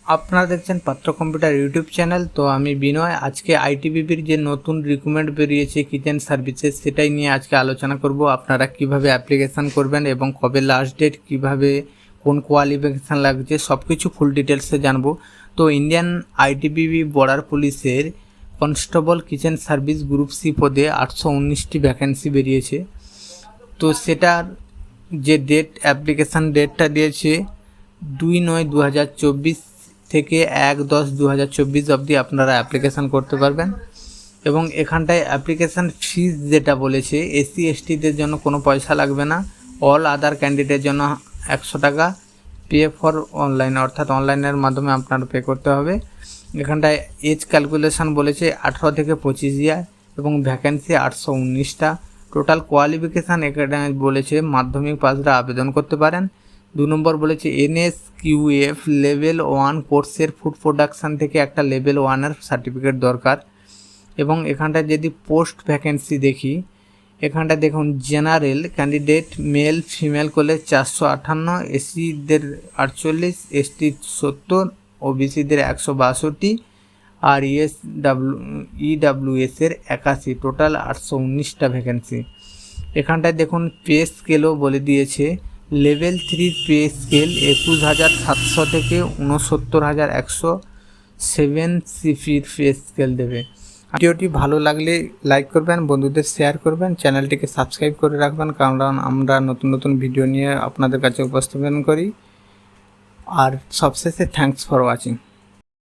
আপনারা দেখছেন পাত্র কম্পিউটার ইউটিউব চ্যানেল। তো আমি বিনয়। আজকে আইটিবিপির যে নতুন রিক্রুটমেন্ট বেরিয়েছে কিচেন সার্ভিসেস, সেটাই নিয়ে আজকে আলোচনা করব। আপনারা কিভাবে অ্যাপ্লিকেশান করবেন এবং কবে লাস্ট ডেট, কিভাবে কোন কোয়ালিফিকেশান লাগছে, সব কিছু ফুল ডিটেলসে জানবো। তো ইন্ডিয়ান আইটিবিপি বর্ডার পুলিশের constable kitchen service group C পদে 819টি ভ্যাকেন্সি বেরিয়েছে। তো সেটার যে ডেট, অ্যাপ্লিকেশান ডেটটা দিয়েছে 2/9/2024 থেকে 1/10/2024 অবধি আপনারা অ্যাপ্লিকেশান করতে পারবেন। এবং এখানটায় অ্যাপ্লিকেশান ফিজ যেটা বলেছে, এসসি এসটিদের জন্য কোনো পয়সা লাগবে না, অল আদার ক্যান্ডিডেটের জন্য 100 টাকা পে ফর অনলাইন, অর্থাৎ অনলাইনের মাধ্যমে আপনার পে করতে হবে। এখানটায় এজ ক্যালকুলেশান বলেছে 18 থেকে 25 ইয়ার এবং ভ্যাকেন্সি 819টা। টোটাল কোয়ালিফিকেশান এখানে বলেছে মাধ্যমিক পাসরা আবেদন করতে পারেন। 2 নম্বর বলেছে NSQF লেভেল 1 কোর্সের ফুড প্রোডাকশান থেকে একটা লেভেল 1-এর সার্টিফিকেট দরকার। এবং এখানটায় যদি পোস্ট ভ্যাকেন্সি দেখি, এখানটা দেখুন জেনারেল ক্যান্ডিডেট মেল ফিমেল করলে 458, এসসিদের 48, এসটি 70, ওবিসিদের 162 আর ইডাব্লিউএসের 81, টোটাল 819টা ভ্যাকেন্সি। এখানটায় দেখুন পে স্কেলও বলে দিয়েছে। লেভেল 3 পে স্কেল 21,700 থেকে 69,100, 7 সিপির পে স্কেল দেবে। ভিডিওটি ভালো লাগলে লাইক করবেন, বন্ধুদের শেয়ার করবেন, চ্যানেলটিকে সাবস্ক্রাইব করে রাখবেন, কারণ আমরা নতুন নতুন ভিডিও নিয়ে আপনাদের কাছে উপস্থাপন করি। আর সবশেষে থ্যাঙ্কস ফর ওয়াচিং।